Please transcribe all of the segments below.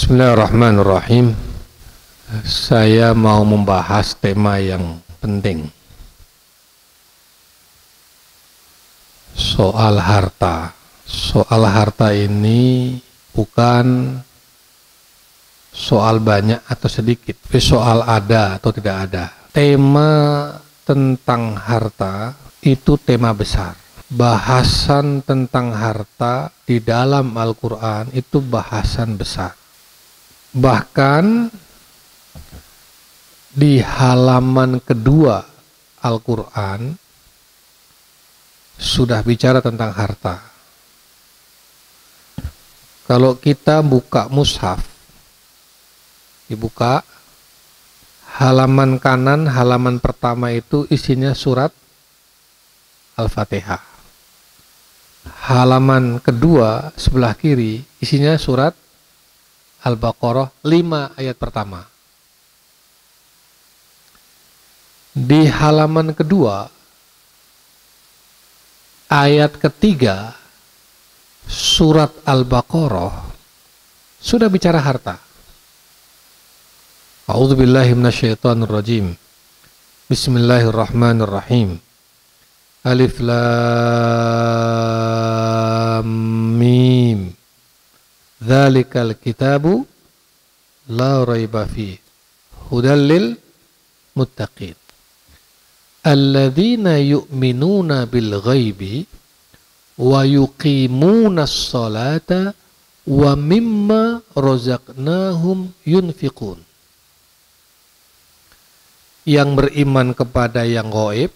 Bismillahirrahmanirrahim. Saya mau membahas tema yang penting. Soal harta. Soal harta ini bukan soal banyak atau sedikit, tapi soal ada atau tidak ada. Tema tentang harta itu tema besar. Bahasan tentang harta di dalam Al-Quran itu bahasan besar. Bahkan di halaman kedua Al-Quran sudah bicara tentang harta. Kalau kita buka mushaf, dibuka halaman kanan, halaman pertama itu isinya surat Al-Fatihah. Halaman kedua sebelah kiri isinya surat Al-Baqarah 5 ayat pertama. Di halaman kedua ayat ketiga surat Al-Baqarah sudah bicara harta. A'udzubillahi minasyaitonirrajim. Bismillahirrahmanirrahim. Alif Lam Mim. Dzalikal kitabu la raiba fihi hudal lil muttaqin alladzina yu'minuna bil ghaibi wa yuqimunas salata wa mimma razaqnahum yunfiqun. Yang beriman kepada yang gaib,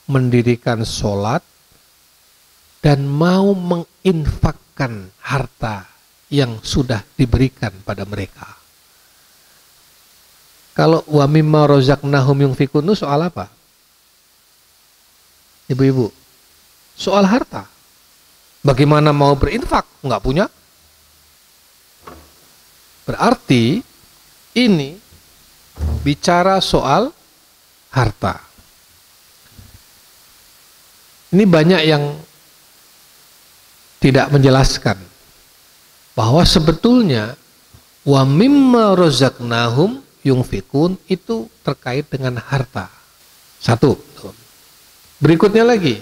mendirikan salat dan mau menginfakkan harta yang sudah diberikan pada mereka. Kalau wa mimma razaqnahum yunfiqun itu soal apa? Ibu-ibu, soal harta. Bagaimana mau berinfak? Enggak punya. Berarti ini bicara soal harta. Ini banyak yang tidak menjelaskan bahwa sebetulnya wa mimma razaqnahum yunfikun itu terkait dengan harta. Satu. Berikutnya lagi.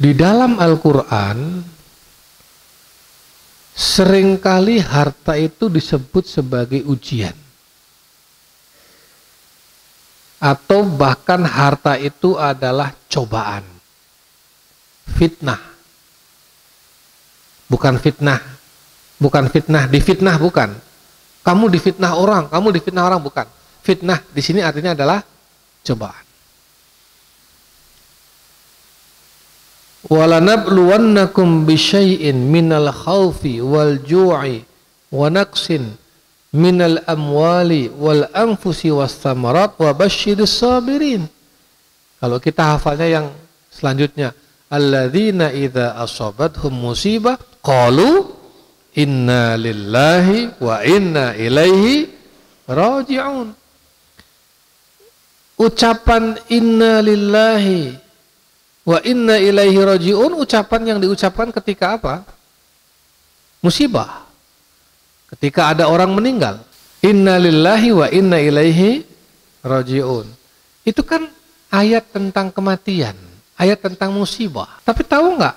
Di dalam Al-Quran seringkali harta itu disebut sebagai ujian. Atau bahkan harta itu adalah cobaan. Fitnah, bukan fitnah, difitnah bukan. Kamu difitnah orang, bukan. Fitnah di sini artinya adalah cobaan. Walanabluwannakum bisyai'in minal khawfi wal ju'i wa naqsin minal amwali wal anfusi was samarat wa basyiris sabirin. Kalau kita hafalnya yang selanjutnya, alladzina idza asabathum musibah qalu inna lillahi wa inna ilaihi raji'un. Ucapan inna lillahi wa inna ilaihi raji'un ucapan yang diucapkan ketika apa? Musibah. Ketika ada orang meninggal. Inna lillahi wa inna ilaihi raji'un. Itu kan ayat tentang kematian. Ayat tentang musibah. Tapi tahu nggak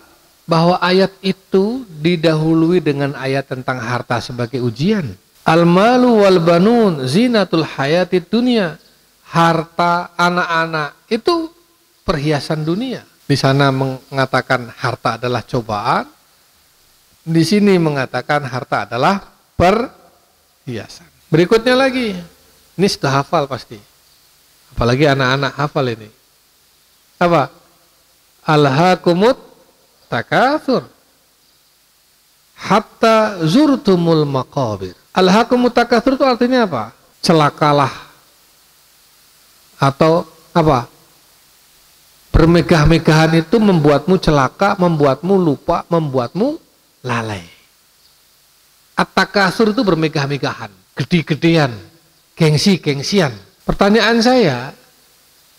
bahwa ayat itu didahului dengan ayat tentang harta sebagai ujian? Al-malu wal banun zinatul hayatid dunya. Harta, anak-anak itu perhiasan dunia. Di sana mengatakan harta adalah cobaan. Di sini mengatakan harta adalah perhiasan. Berikutnya lagi. Ini sudah hafal pasti. Apalagi anak-anak hafal ini. Apa? Alhaakumut takatsur hatta zurtumul maqabir. Alhaakumut takatsur itu artinya apa? Celakalah atau apa? Bermegah-megahan itu membuatmu celaka, membuatmu lupa, membuatmu lalai. At-takatsur itu bermegah-megahan, gede-gedean, gengsi-gengsian. Pertanyaan saya,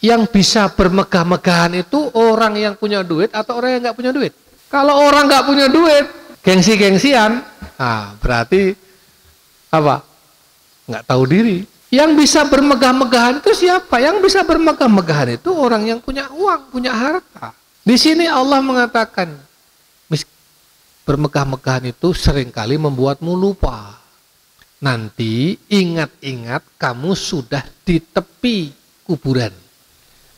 yang bisa bermegah-megahan itu orang yang punya duit atau orang yang nggak punya duit? Kalau orang nggak punya duit, gengsi-gengsian, nah, berarti apa? Nggak tahu diri. Yang bisa bermegah-megahan itu siapa? Yang bisa bermegah-megahan itu orang yang punya uang, punya harta. Di sini Allah mengatakan, bermegah-megahan itu seringkali membuatmu lupa. Nanti ingat-ingat kamu sudah di tepi kuburan.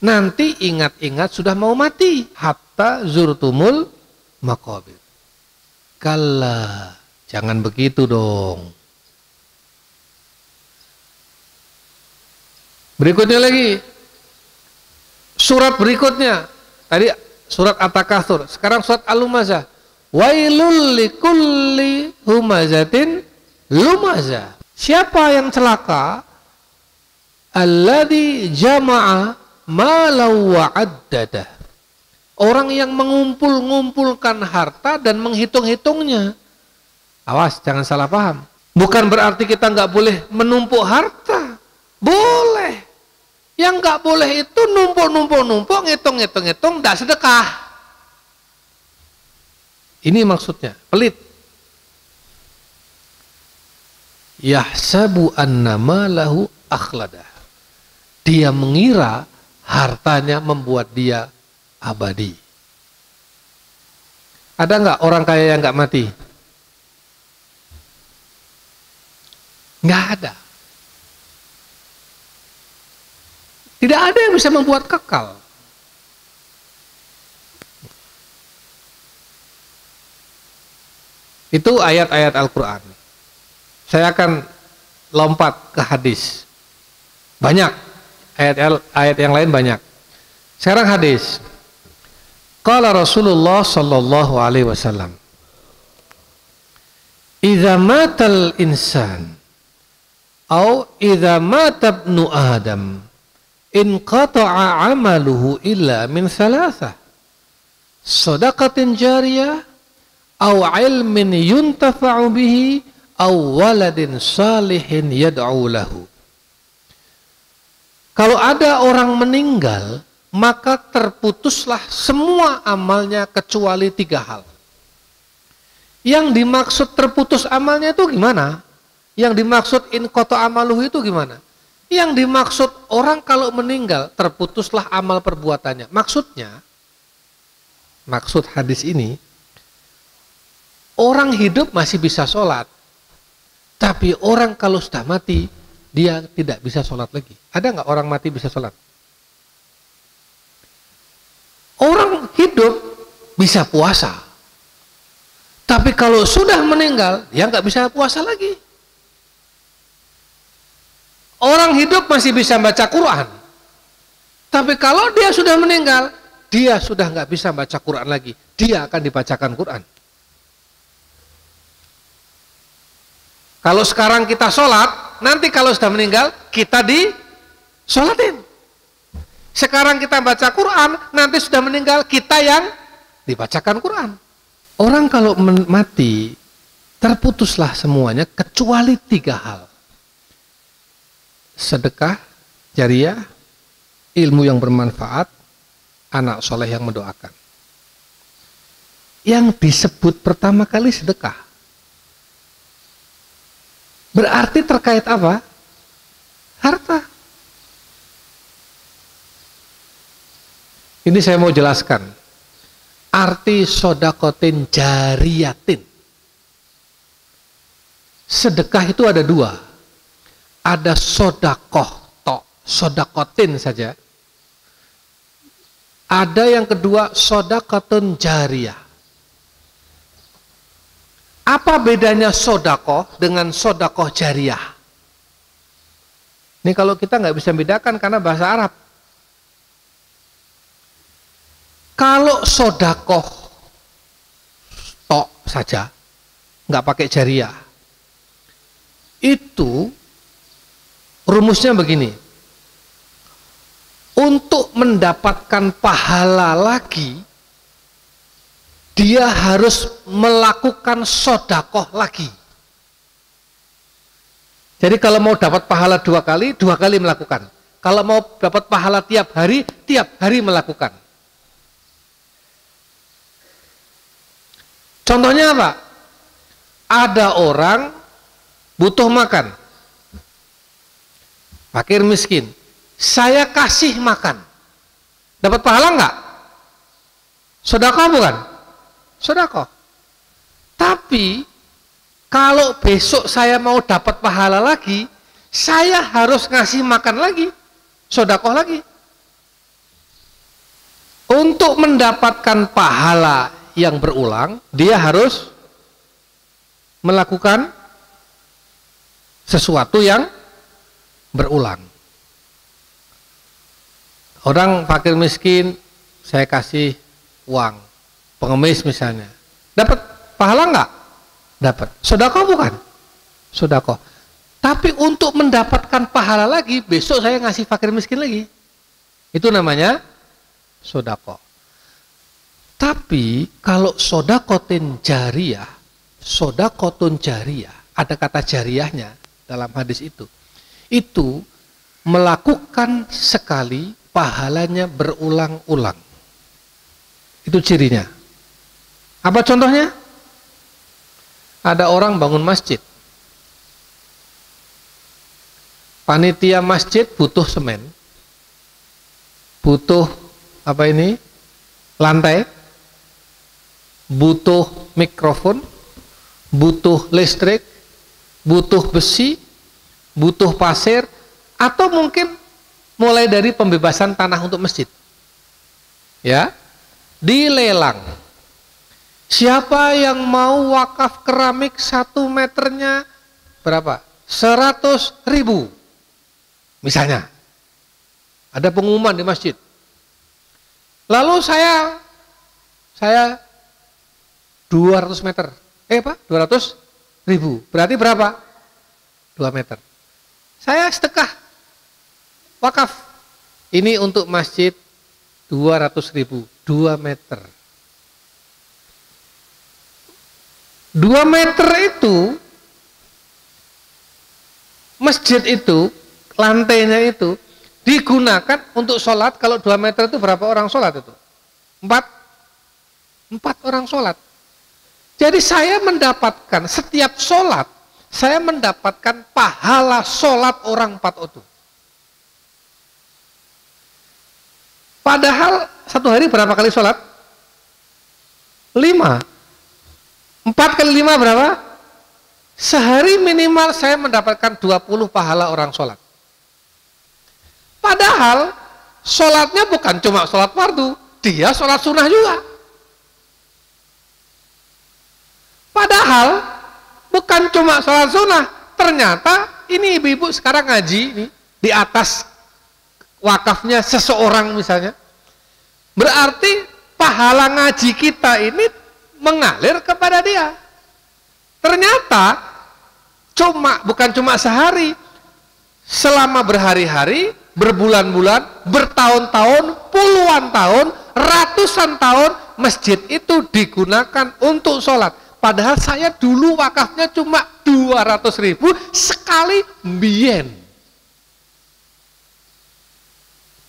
Nanti ingat-ingat sudah mau mati. Hatta zurtumul maqabir. Kalla, jangan begitu dong. Berikutnya lagi, surat berikutnya, tadi surat At-Takatsur, sekarang surat Al-Lumazah. Wailul likulli humazatin lumazah. Siapa yang celaka? Alladzi jama'a malau wa'addadah. Orang yang mengumpul-ngumpulkan harta dan menghitung-hitungnya. Awas, jangan salah paham. Bukan berarti kita nggak boleh menumpuk harta. Boleh. Yang nggak boleh itu numpuk, ngitung, tidak sedekah. Ini maksudnya, pelit. Yahsabu annama lahu akhladah. Dia mengira hartanya membuat dia abadi. Ada nggak orang kaya yang nggak mati? Nggak ada. Tidak ada yang bisa membuat kekal. Itu ayat-ayat Al-Quran. Saya akan lompat ke hadis. Banyak. Ayat yang lain banyak. Sekarang hadis. Qala Rasulullah sallallahu alaihi wasallam. Idza matal insan au idza mata ibnu Adam in qata'a amaluhu illa min thalathah. Shadaqatin jariyah aw ilmin yuntafa'u bihi aw waladin salihin yad'u lahu. Kalau ada orang meninggal, maka terputuslah semua amalnya kecuali 3 hal. Yang dimaksud terputus amalnya itu gimana? Yang dimaksud in qata'a amaluhu itu gimana? Yang dimaksud orang kalau meninggal terputuslah amal perbuatannya. Maksudnya, maksud hadis ini, orang hidup masih bisa sholat, tapi orang kalau sudah mati, dia tidak bisa sholat lagi. Ada nggak orang mati bisa sholat? Orang hidup bisa puasa, tapi kalau sudah meninggal, dia nggak bisa puasa lagi. Orang hidup masih bisa baca Quran, tapi kalau dia sudah meninggal, dia sudah nggak bisa baca Quran lagi. Dia akan dibacakan Quran. Kalau sekarang kita sholat, nanti kalau sudah meninggal, kita disolatin. Sekarang kita baca Quran, nanti sudah meninggal, kita yang dibacakan Quran. Orang kalau mati, terputuslah semuanya kecuali 3 hal. Sedekah, jariyah, ilmu yang bermanfaat, anak soleh yang mendoakan. Yang disebut pertama kali sedekah. Berarti terkait apa? Harta. Ini saya mau jelaskan. Arti sodakotin jariyatin. Sedekah itu ada 2. Ada sodakoh, sodakotin saja. Ada yang kedua sodakotun jariyah. Apa bedanya sodakoh dengan sodakoh jariyah? Ini kalau kita nggak bisa bedakan karena bahasa Arab. Kalau sodakoh tok saja, nggak pakai jariyah, itu rumusnya begini. Untuk mendapatkan pahala lagi, dia harus melakukan sodakoh lagi. Jadi kalau mau dapat pahala 2 kali, 2 kali melakukan. Kalau mau dapat pahala tiap hari melakukan. Contohnya apa? Ada orang butuh makan, fakir miskin, saya kasih makan, dapat pahala enggak? Sedekah bukan? Sedekah. Tapi kalau besok saya mau dapat pahala lagi, saya harus ngasih makan lagi, sedekah lagi. Untuk mendapatkan pahala yang berulang, dia harus melakukan sesuatu yang berulang. Orang fakir miskin, saya kasih uang, pengemis misalnya, dapat pahala enggak? Dapat. Sedekah bukan? Sedekah. Tapi untuk mendapatkan pahala lagi, besok saya ngasih fakir miskin lagi. Itu namanya sedekah. Tapi kalau sedekahun jariyah, sedekahun jariyah, ada kata jariyahnya dalam hadis itu melakukan sekali, pahalanya berulang-ulang. Itu cirinya. Apa contohnya? Ada orang bangun masjid. Panitia masjid butuh semen. Butuh apa ini? Lantai. Butuh mikrofon. Butuh listrik. Butuh besi. Butuh pasir. Atau mungkin mulai dari pembebasan tanah untuk masjid. Ya. Dilelang. Siapa yang mau wakaf keramik 1 meternya berapa? 100.000. Misalnya. Ada pengumuman di masjid. Lalu saya 200 meter. Pak, 200.000. Berarti berapa? 2 meter. Saya sedekah. Wakaf. Ini untuk masjid 200.000. 2 meter. 2 meter itu, masjid itu, lantainya itu, digunakan untuk sholat. Kalau 2 meter itu berapa orang sholat itu? 4 orang sholat. Jadi saya mendapatkan, setiap sholat, saya mendapatkan pahala sholat orang 4 itu. Padahal satu hari berapa kali sholat? 5. 4 kali 5 berapa? Sehari minimal saya mendapatkan 20 pahala orang sholat. Padahal sholatnya bukan cuma sholat fardu, dia sholat sunnah juga. Padahal bukan cuma sholat sunnah, ternyata ini ibu-ibu sekarang ngaji nih, di atas wakafnya seseorang misalnya. Berarti pahala ngaji kita ini mengalir kepada dia. Ternyata bukan cuma sehari, selama berhari-hari, berbulan-bulan, bertahun-tahun, puluhan tahun, ratusan tahun, masjid itu digunakan untuk sholat. Padahal saya dulu wakafnya cuma 200.000 sekali mbien.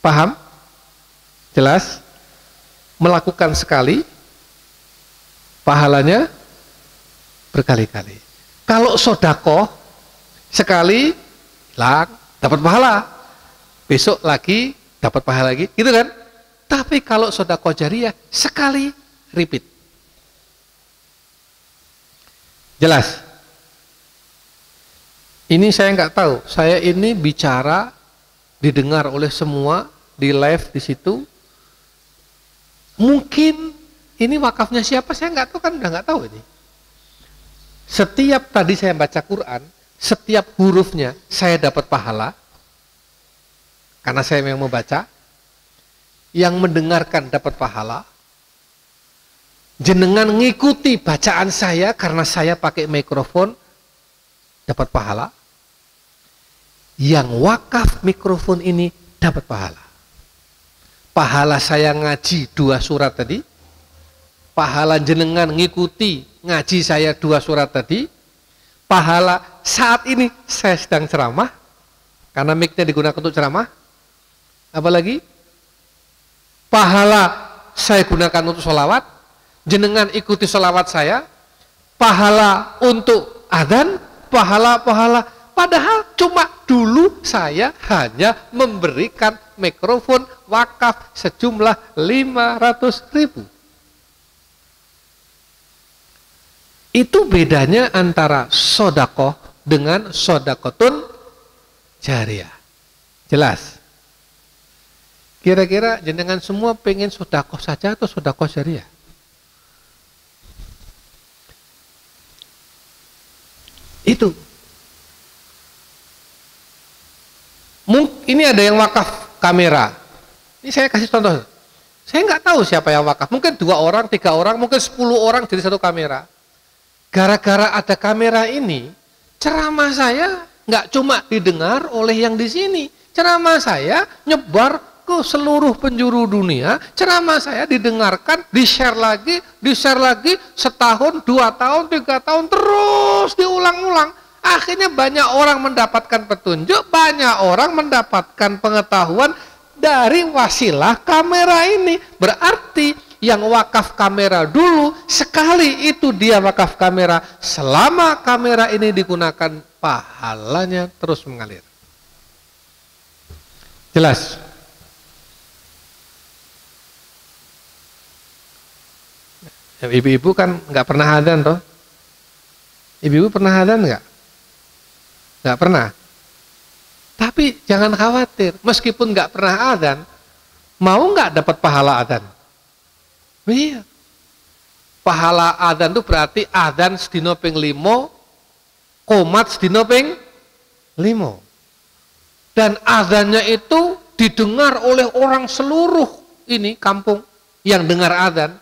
Paham? Jelas? Melakukan sekali, pahalanya berkali-kali. Kalau sedekah sekali hilang, dapat pahala. Besok lagi dapat pahala lagi, gitu kan? Tapi kalau sedekah jariyah sekali repeat. Jelas? Ini saya nggak tahu. Saya ini bicara didengar oleh semua di live di situ. Mungkin ini wakafnya siapa saya nggak tahu, kan udah nggak tahu ini. Setiap tadi saya baca Quran, setiap hurufnya saya dapat pahala karena saya memang membaca. Yang mendengarkan dapat pahala. Jenengan ngikuti bacaan saya karena saya pakai mikrofon dapat pahala. Yang wakaf mikrofon ini dapat pahala. Pahala saya ngaji 2 surat tadi. Pahala jenengan ngikuti ngaji saya 2 surat tadi. Pahala saat ini saya sedang ceramah karena mic-nya digunakan untuk ceramah. Apalagi pahala saya gunakan untuk sholawat. Jenengan ikuti sholawat saya. pahala untuk adzan, pahala-pahala. Padahal cuma dulu saya hanya memberikan mikrofon wakaf sejumlah 500.000. Itu bedanya antara sodakoh dengan sodakotun jariyah. Jelas? Kira-kira jenengan semua pengen sodakoh saja atau sodakoh jariyah? Itu. Ini ada yang wakaf kamera. Ini saya kasih contoh. Saya nggak tahu siapa yang wakaf. Mungkin 2 orang, 3 orang, mungkin 10 orang jadi satu kamera. Gara-gara ada kamera ini, ceramah saya nggak cuma didengar oleh yang di sini. Ceramah saya nyebar ke seluruh penjuru dunia. Ceramah saya didengarkan, di-share lagi, setahun, 2 tahun, 3 tahun, terus diulang-ulang. Akhirnya banyak orang mendapatkan petunjuk, banyak orang mendapatkan pengetahuan dari wasilah kamera ini. Berarti yang wakaf kamera dulu, sekali itu dia wakaf kamera, selama kamera ini digunakan, pahalanya terus mengalir. Jelas? Ibu-ibu kan nggak pernah adzan toh? Ibu-ibu pernah adzan nggak? Nggak pernah. Tapi jangan khawatir, meskipun nggak pernah adzan, mau nggak dapat pahala adzan? Iya. Pahala adzan itu berarti adzan sedina ping 5, qomat sedina ping 5. Dan adzannya itu didengar oleh orang seluruh ini kampung yang dengar adzan.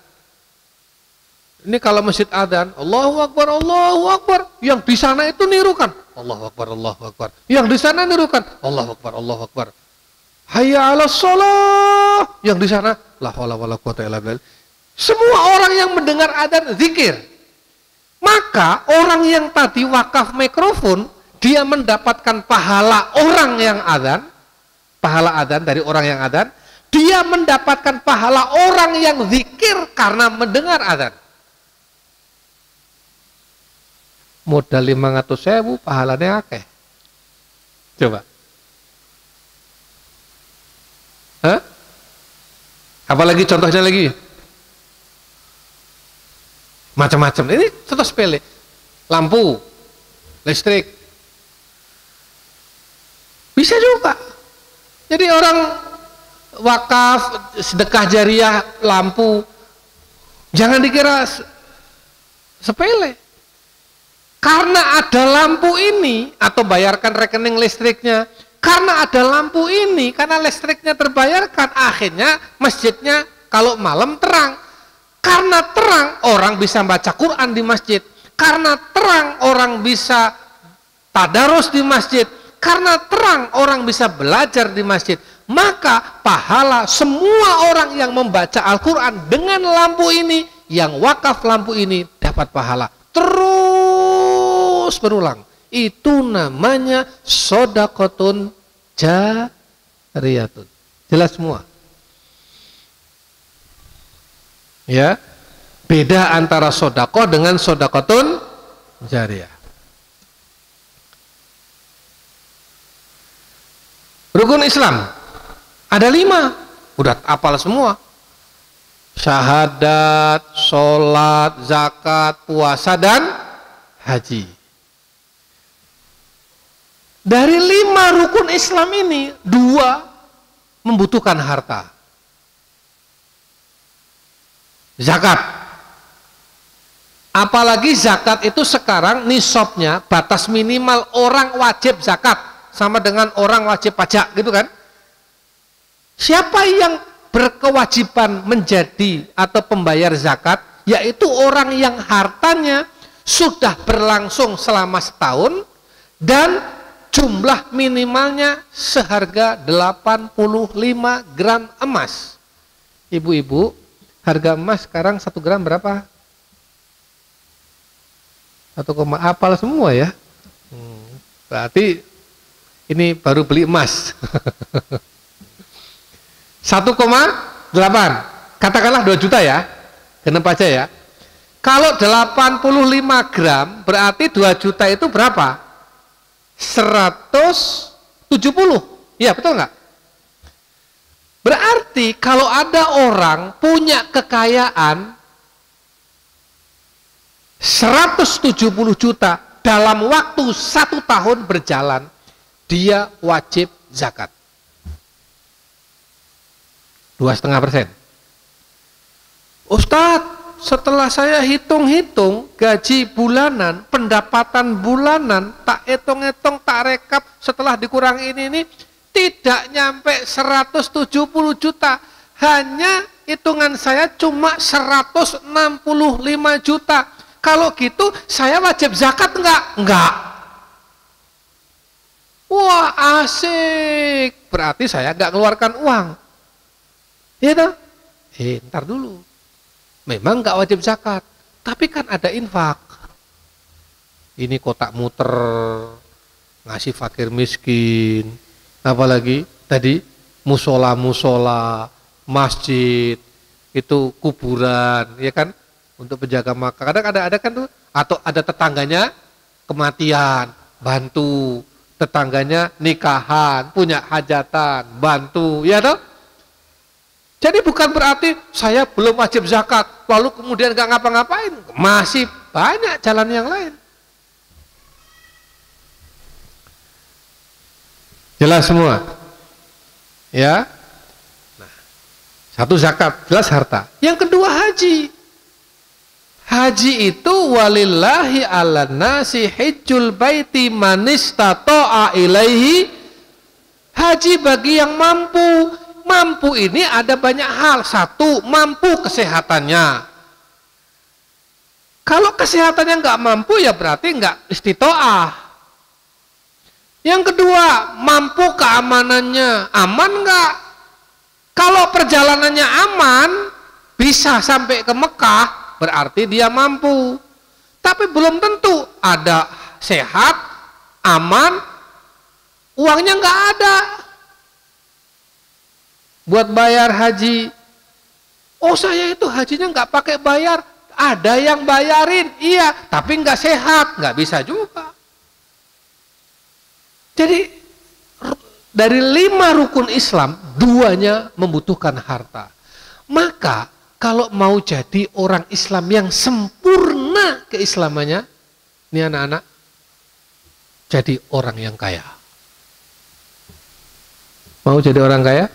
Ini kalau masjid adzan, Allahu Akbar, Allahu Akbar. Yang di sana itu nirukan, Allahu Akbar, Allahu Akbar. Yang di sana nirukan, Allahu Akbar, Allahu Akbar. Hayya 'alas shalah. Yang di sana, la haula wala quwata illa billah. Semua orang yang mendengar adzan zikir. Maka orang yang tadi wakaf mikrofon, dia mendapatkan pahala orang yang adzan, pahala adzan dari orang yang adzan. Dia mendapatkan pahala orang yang zikir karena mendengar adzan. Modal 500.000 pahalanya akeh. Coba. Hah? Apalagi contohnya lagi? Macam-macam. Ini contoh sepele. Lampu, listrik. Bisa juga. Jadi orang wakaf, sedekah jariah, lampu, jangan dikira sepele. Karena ada lampu ini, atau bayarkan rekening listriknya, karena ada lampu ini, karena listriknya terbayarkan, akhirnya masjidnya kalau malam terang. Karena terang, orang bisa baca Quran di masjid. Karena terang, orang bisa tadarus di masjid. Karena terang, orang bisa belajar di masjid. Maka pahala semua orang yang membaca Al-Quran dengan lampu ini, yang wakaf lampu ini dapat pahala. Terus berulang. Itu namanya sodakotun jariyatun. Jelas semua? Ya, beda antara sodakoh dengan sodakotun jariyah. Rukun Islam ada 5, udah hafal semua. Syahadat, sholat, zakat, puasa, dan haji. Dari 5 rukun Islam ini, 2 membutuhkan harta. Zakat. Apalagi zakat itu sekarang nisabnya, batas minimal orang wajib zakat sama dengan orang wajib pajak, gitu kan? Siapa yang berkewajiban menjadi atau pembayar zakat? Yaitu orang yang hartanya sudah berlangsung selama setahun dan jumlah minimalnya seharga 85 gram emas. Ibu-ibu, harga emas sekarang 1 gram berapa? 1, apal semua ya. Berarti ini baru beli emas. 1,8. Katakanlah 2 juta ya. Genep aja ya. Kalau 85 gram berarti 2 juta itu berapa? 170. Iya, betul nggak? Berarti kalau ada orang punya kekayaan 170 juta dalam waktu 1 tahun berjalan, dia wajib zakat. 2,5%. Ustadz, setelah saya hitung-hitung gaji bulanan, pendapatan bulanan, tak hitung-hitung, tak rekap, setelah dikurang ini tidak nyampe 170 juta. Hanya hitungan saya cuma 165 juta. Kalau gitu saya wajib zakat enggak? Enggak. Wah, asik. Berarti saya enggak keluarkan uang. Gitu? Ntar dulu. Memang enggak wajib zakat, tapi kan ada infak. Ini kotak muter, ngasih fakir miskin, apalagi tadi musola, masjid, itu kuburan, ya kan, untuk penjaga makam. Kadang ada kan tuh, atau ada tetangganya kematian, bantu, tetangganya nikahan, punya hajatan, bantu, ya toh? Jadi bukan berarti saya belum wajib zakat, lalu kemudian gak ngapa-ngapain. Masih banyak jalan yang lain. Jelas semua? Ya? Nah, satu zakat, jelas harta. Yang kedua haji. Haji itu walillahi ala nasi hijjul baiti manistata'a ilaihi. Haji bagi yang mampu. Mampu ini ada banyak hal. Satu, mampu kesehatannya. Kalau kesehatannya nggak mampu, ya berarti nggak istitoah. Yang kedua, mampu keamanannya. Aman nggak? Kalau perjalanannya aman, bisa sampai ke Mekah, berarti dia mampu. Tapi belum tentu. Ada sehat, aman, uangnya nggak ada. Buat bayar haji, oh saya itu hajinya nggak pakai bayar, ada yang bayarin, iya, tapi nggak sehat, nggak bisa juga. Jadi dari 5 rukun Islam, 2-nya membutuhkan harta. Maka kalau mau jadi orang Islam yang sempurna keislamannya, ini anak-anak, jadi orang yang kaya. Mau jadi orang kaya?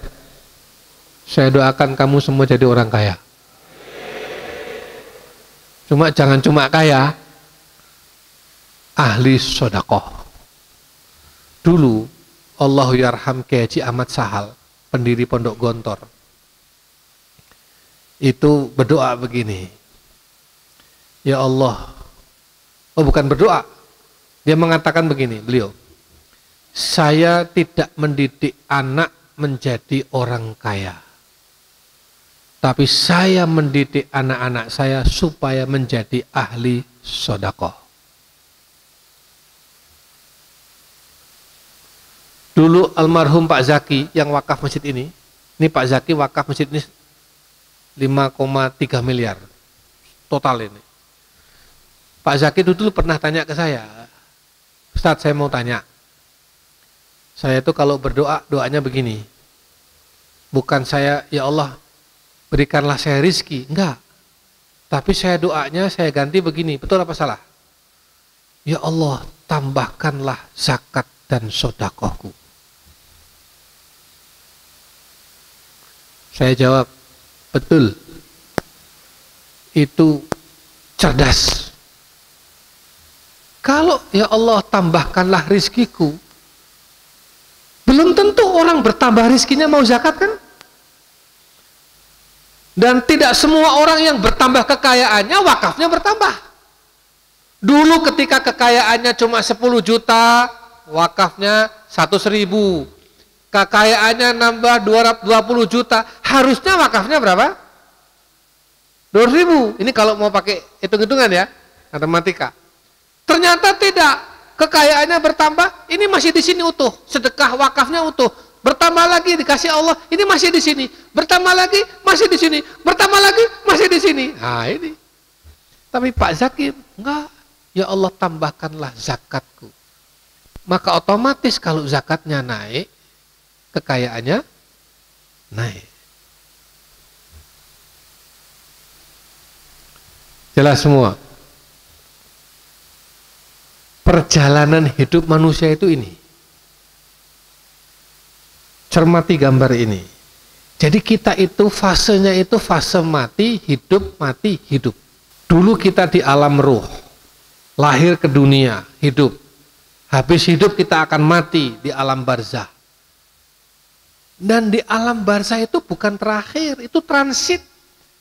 Saya doakan kamu semua jadi orang kaya. Cuma jangan cuma kaya, ahli sodakoh. Dulu Allahu yarham Kiai Haji Ahmad Sahal, pendiri Pondok Gontor, itu berdoa begini, ya Allah, oh bukan berdoa, dia mengatakan begini, beliau, saya tidak mendidik anak menjadi orang kaya, tapi saya mendidik anak-anak saya supaya menjadi ahli sodakoh. Dulu almarhum Pak Zaki yang wakaf masjid ini Pak Zaki wakaf masjid ini 5,3 miliar total ini. Pak Zaki dulu pernah tanya ke saya, Ustadz saya mau tanya, saya itu kalau berdoa, doanya begini, bukan saya, ya Allah berikanlah saya rizki, enggak. Tapi saya doanya saya ganti begini, betul apa salah? Ya Allah, tambahkanlah zakat dan sodakohku. Saya jawab, betul. Itu cerdas. Kalau ya Allah tambahkanlah rizkiku, belum tentu orang bertambah rizkinya mau zakat kan? Dan tidak semua orang yang bertambah kekayaannya wakafnya bertambah. Dulu ketika kekayaannya cuma 10 juta, wakafnya 100.000. Kekayaannya nambah 220 juta, harusnya wakafnya berapa? 200.000. Ini kalau mau pakai hitung-hitungan ya, matematika. Ternyata tidak, kekayaannya bertambah, ini masih di sini utuh, sedekah wakafnya utuh. Bertambah lagi dikasih Allah, ini masih di sini. Bertambah lagi, masih di sini. Bertambah lagi, masih di sini. Nah ini. Tapi Pak Zaki, enggak. Ya Allah, tambahkanlah zakatku. Maka otomatis kalau zakatnya naik, kekayaannya naik. Jelas semua. Perjalanan hidup manusia itu ini. Cermati gambar ini. Jadi kita itu fasenya itu fase mati, hidup, mati, hidup. Dulu kita di alam ruh, lahir ke dunia, hidup. Habis hidup kita akan mati di alam barzah. Dan di alam barzah itu bukan terakhir, itu transit.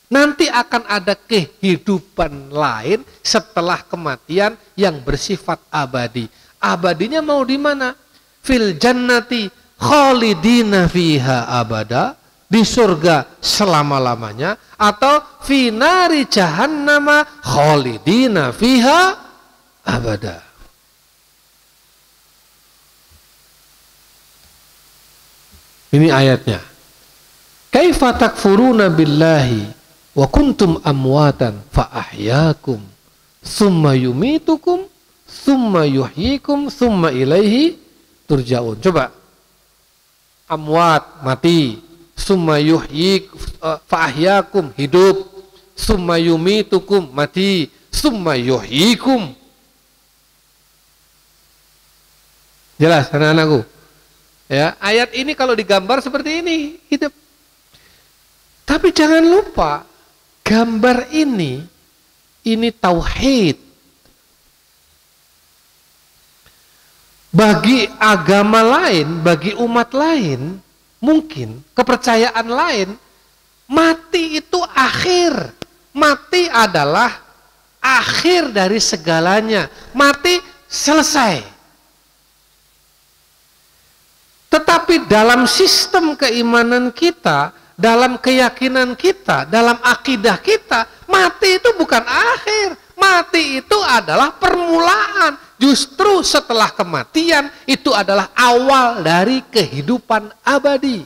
Nanti akan ada kehidupan lain setelah kematian yang bersifat abadi. Abadinya mau di mana? Fil jannati khalidina fiha abada, di surga selama-lamanya, atau finari jahannama khalidina fiha abada. Ini ayatnya. Kaifa takfuruna billahi wa kuntum amwatan fa ahyaakum tsumma yumitukum tsumma yuhyikum tsumma ilaihi turja'un. Coba. Amwat, mati, tsumma yuhyik fa ahyaakum, hidup, tsumma yumitukum, mati, tsumma yuhyikum. Jelas anak-anakku? Ya, ayat ini kalau digambar seperti ini, hidup. Tapi jangan lupa, gambar ini tauhid. Bagi agama lain, bagi umat lain, mungkin kepercayaan lain, mati itu akhir. Mati adalah akhir dari segalanya. Mati selesai. Tetapi dalam sistem keimanan kita, dalam keyakinan kita, dalam akidah kita, mati itu bukan akhir. Mati itu adalah permulaan. Justru setelah kematian itu adalah awal dari kehidupan abadi.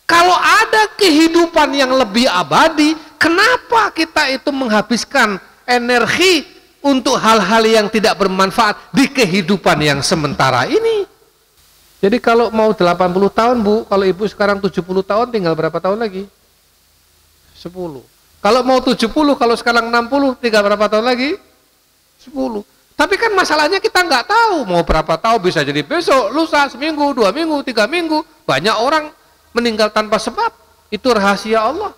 Kalau ada kehidupan yang lebih abadi, kenapa kita itu menghabiskan energi untuk hal-hal yang tidak bermanfaat di kehidupan yang sementara ini? Jadi kalau mau 80 tahun Bu, kalau ibu sekarang 70 tahun tinggal berapa tahun lagi? 10. Kalau mau 70, kalau sekarang 60 tinggal berapa tahun lagi? 10. Tapi kan masalahnya kita nggak tahu mau berapa tahun, bisa jadi besok, lusa, seminggu, 2 minggu, 3 minggu. Banyak orang meninggal tanpa sebab. Itu rahasia Allah.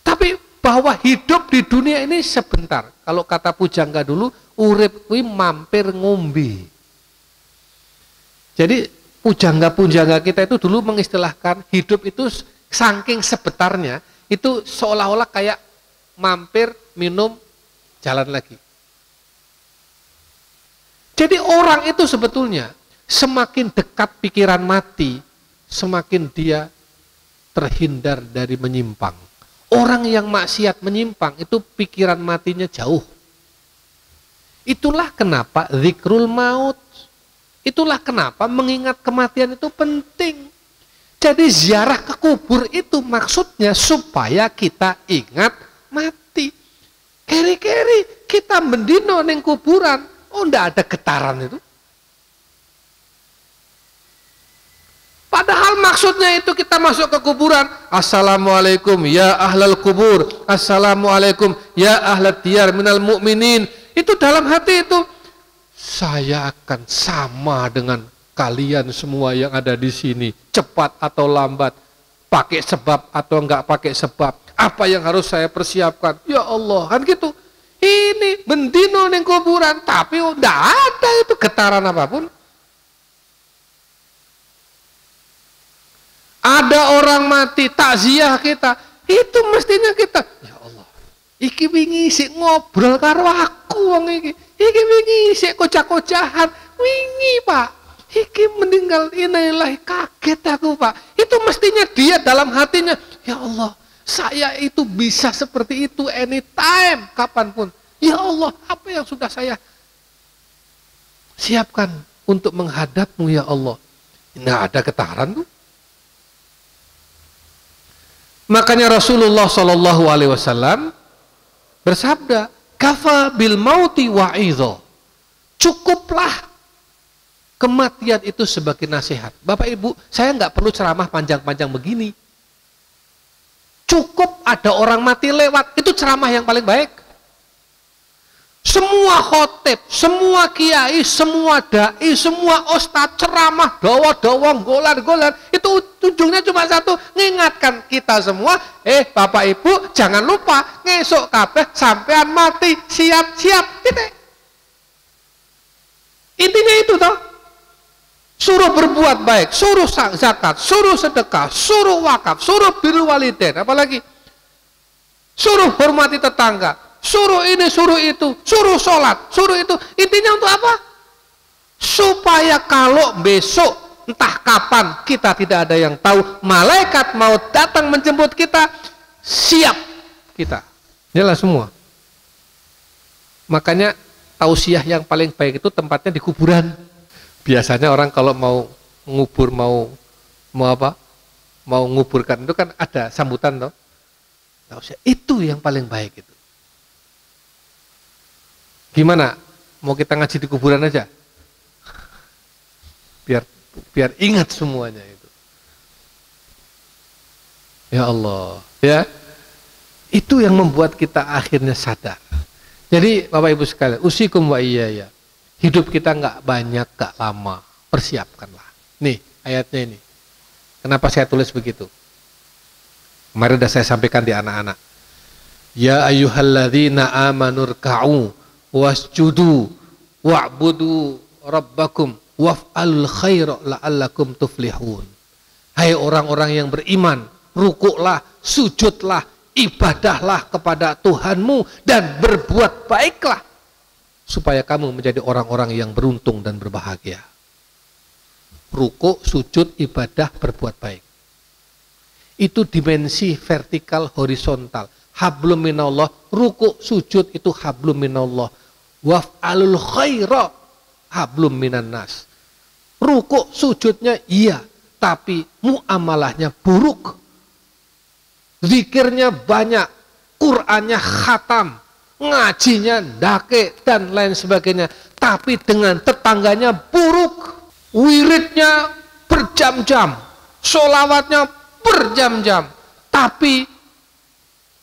Tapi bahwa hidup di dunia ini sebentar. Kalau kata pujangga dulu, urip kuwi mampir ngombe. Jadi pujangga-pujangga kita itu dulu mengistilahkan hidup itu saking sebentarnya, itu seolah-olah kayak mampir, minum, jalan lagi. Jadi orang itu sebetulnya semakin dekat pikiran mati, semakin dia terhindar dari menyimpang. Orang yang maksiat menyimpang itu pikiran matinya jauh. Itulah kenapa zikrul maut, itulah kenapa mengingat kematian itu penting. Jadi ziarah ke kubur itu maksudnya supaya kita ingat mati. Keri-keri kita mendino ning kuburan, oh ndak ada getaran itu. Padahal maksudnya itu kita masuk ke kuburan, assalamualaikum ya ahlal kubur, assalamualaikum ya ahlat diyar minal mu'minin. Itu dalam hati itu, saya akan sama dengan kalian semua yang ada di sini, cepat atau lambat, pakai sebab atau enggak pakai sebab, apa yang harus saya persiapkan, ya Allah, kan gitu. Ini mendino ning kuburan, tapi enggak ada itu getaran apapun. Ada orang mati, takziah kita, itu mestinya kita, ya Allah, iki wingi sik ngobrol karo aku wong iki wingi sik kocak-kocahan, wingi Pak, iki meninggal, innalillahi, kaget aku Pak. Itu mestinya dia dalam hatinya, ya Allah, saya itu bisa seperti itu anytime, kapanpun. Ya Allah, apa yang sudah saya siapkan untuk menghadapmu ya Allah. Nggak ada getaran tuh. Makanya Rasulullah SAW bersabda, kafa bil mauti wa'idho. Cukuplah kematian itu sebagai nasihat. Bapak Ibu, saya nggak perlu ceramah panjang-panjang begini. Cukup ada orang mati lewat, itu ceramah yang paling baik. Semua khotib, semua kiai, semua dai, semua ustadz ceramah, dawa-dawa, golan-golan, itu ujungnya cuma satu, mengingatkan kita semua, Bapak Ibu jangan lupa, ngesok kabeh sampean mati, siap-siap. Intinya itu toh. Suruh berbuat baik, suruh zakat, suruh sedekah, suruh wakaf, suruh birrul walidain, apalagi suruh hormati tetangga, suruh ini, suruh itu, suruh sholat, suruh itu. Intinya untuk apa? Supaya kalau besok entah kapan kita tidak ada yang tahu, malaikat mau datang menjemput kita, siap kita. Jelas semua. Makanya tausiah yang paling baik itu tempatnya di kuburan. Biasanya orang kalau mau ngubur, mau nguburkan itu kan ada sambutan toh. Tausiah itu yang paling baik itu. Gimana? Mau kita ngaji di kuburan aja? Biar ingat semuanya itu. Ya Allah, ya. Itu yang membuat kita akhirnya sadar. Jadi Bapak Ibu sekalian, usikum wa iyaya. Hidup kita nggak banyak, nggak lama. Persiapkanlah. Nih ayatnya ini. Kenapa saya tulis begitu? Kemarin sudah saya sampaikan di anak-anak. Ya ayyuhalladzina amanu rka'u wasjudu wa'budu rabbakum waf'alul khaira la'allakum tuflihun. Hai orang-orang yang beriman, rukuklah, sujudlah, ibadahlah kepada Tuhanmu dan berbuat baiklah supaya kamu menjadi orang-orang yang beruntung dan berbahagia. Rukuk, sujud, ibadah, berbuat baik. Itu dimensi vertikal horizontal. Hablum minallah, rukuk, sujud itu hablum minallah. Waf'alul khaira hablum minan nas. Rukuk, sujudnya iya, tapi muamalahnya buruk. Zikirnya banyak, Qur'annya khatam, ngajinya dake dan lain sebagainya, tapi dengan tetangganya buruk. Wiridnya berjam-jam, sholawatnya berjam-jam, tapi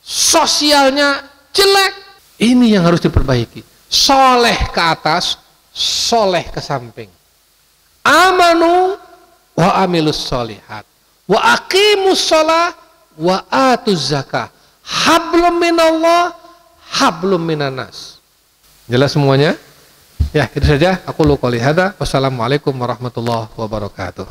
sosialnya jelek. Ini yang harus diperbaiki. Soleh ke atas, soleh ke samping. Amanu wa amilus solihat wa aqimus sholah wa atuz zakah. Hablum minallah, hablum minanas. Jelas semuanya? Ya, itu saja. Aku qouli hadza. Wassalamualaikum warahmatullahi wabarakatuh.